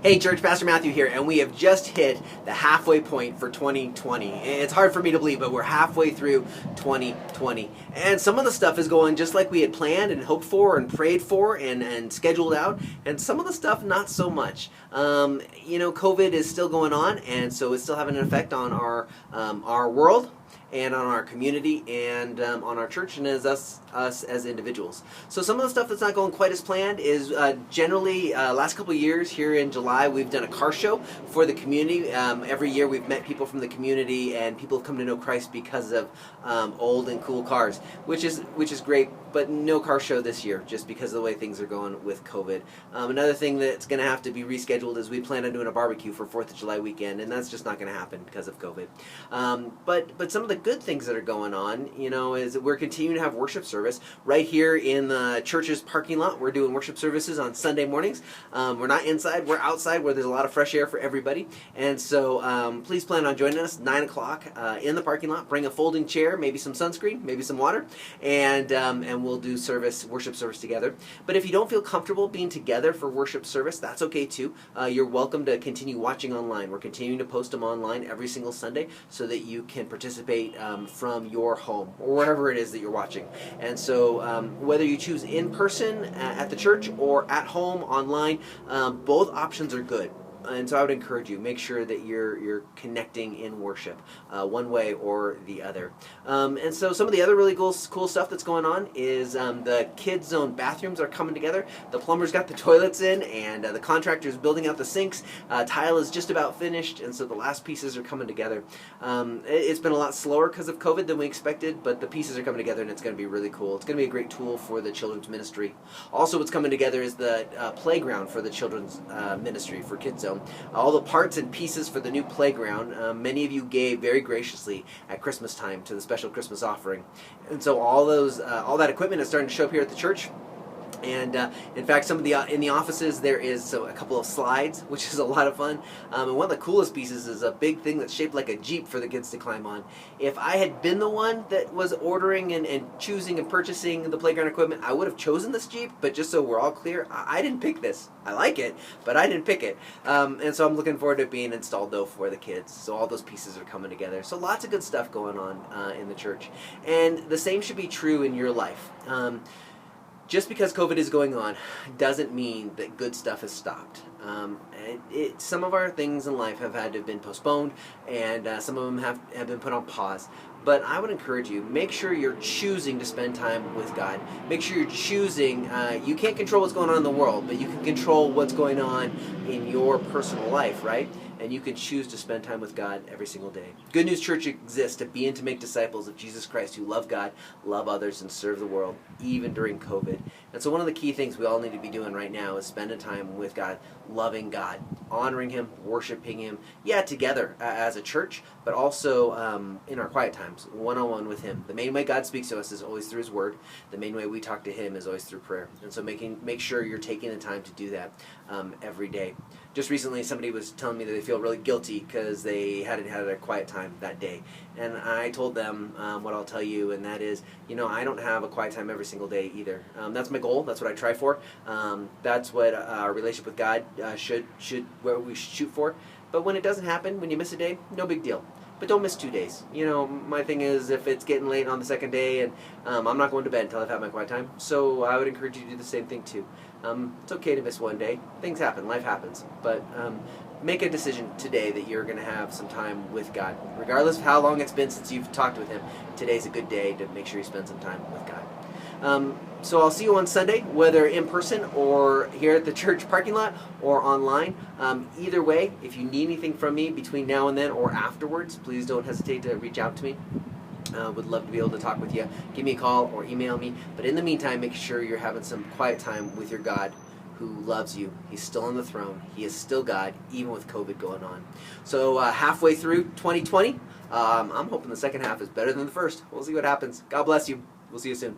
Hey church, Pastor Matthew here, and we have just hit the halfway point for 2020. It's hard for me to believe, but we're halfway through 2020. And some of the stuff is going just like we had planned and hoped for and prayed for and scheduled out, and some of the stuff not so much. COVID is still going on, and so it's still having an effect on our world, and on our community, and on our church, and as us as individuals. So some of the stuff that's not going quite as planned is generally last couple of years here in July we've done a car show for the community. Every year we've met people from the community, and people have come to know Christ because of old and cool cars, which is great. But no car show this year, just because of the way things are going with COVID. Another thing that's going to have to be rescheduled is we plan on doing a barbecue for 4th of July weekend, and that's just not going to happen because of COVID. But some of the good things that are going on, is that we're continuing to have worship service right here in the church's parking lot. We're doing worship services on Sunday mornings. We're not inside, we're outside where there's a lot of fresh air for everybody. And so please plan on joining us 9 o'clock in the parking lot. Bring a folding chair, maybe some sunscreen, maybe some water, and we'll do worship service together. But if you don't feel comfortable being together for worship service, that's okay too. You're welcome to continue watching online. We're continuing to post them online every single Sunday so that you can participate from your home or wherever it is that you're watching. And so whether you choose in person at the church or at home online, both options are good. And so I would encourage you, make sure that you're connecting in worship one way or the other. And so some of the other really cool stuff that's going on is the kids zone bathrooms are coming together. The plumber's got the toilets in, and the contractor's building out the sinks. Tile is just about finished, and so the last pieces are coming together. It's been a lot slower because of COVID than we expected, but the pieces are coming together, and it's going to be really cool. It's going to be a great tool for the children's ministry. Also, what's coming together is the playground for the children's ministry for Kids Zone. All the parts and pieces for the new playground, many of you gave very graciously at Christmas time to the special Christmas offering. And so all that equipment is starting to show up here at the church. And in fact, some of in the offices there is a couple of slides, which is a lot of fun. And one of the coolest pieces is a big thing that's shaped like a Jeep for the kids to climb on. If I had been the one that was ordering and choosing and purchasing the playground equipment, I would have chosen this Jeep. But just so we're all clear, I didn't pick this. I like it, but I didn't pick it. And so I'm looking forward to it being installed though for the kids. So all those pieces are coming together. So lots of good stuff going on in the church. And the same should be true in your life. Just because COVID is going on doesn't mean that good stuff has stopped. Some of our things in life have had to have been postponed, and some of them have been put on pause. But I would encourage you, make sure you're choosing to spend time with God. Make sure you're choosing, you can't control what's going on in the world, but you can control what's going on in your personal life, right? And you can choose to spend time with God every single day. Good News Church exists to be and to make disciples of Jesus Christ who love God, love others, and serve the world, even during COVID. And so one of the key things we all need to be doing right now is spending time with God, loving God, honoring Him, worshiping Him, together as a church, but also in our quiet times, one-on-one with Him. The main way God speaks to us is always through His Word. The main way we talk to Him is always through prayer. And so make sure you're taking the time to do that every day. Just recently, somebody was telling me that they feel really guilty because they hadn't had a quiet time that day. And I told them what I'll tell you, and that is, I don't have a quiet time every single day either. That's my goal. That's what I try for. That's what our relationship with God what we should shoot for. But when it doesn't happen, when you miss a day, no big deal. But don't miss 2 days. My thing is, if it's getting late on the second day, and I'm not going to bed until I've had my quiet time, so I would encourage you to do the same thing too. It's okay to miss one day. Things happen. Life happens. But make a decision today that you're going to have some time with God. Regardless of how long it's been since you've talked with Him, today's a good day to make sure you spend some time with God. So I'll see you on Sunday, whether in person or here at the church parking lot or online. Either way, if you need anything from me between now and then or afterwards, please don't hesitate to reach out to me. Would love to be able to talk with you. Give me a call or email me. But in the meantime, make sure you're having some quiet time with your God who loves you. He's still on the throne. He is still God, even with COVID going on. So halfway through 2020, I'm hoping the second half is better than the first. We'll see what happens. God bless you. We'll see you soon.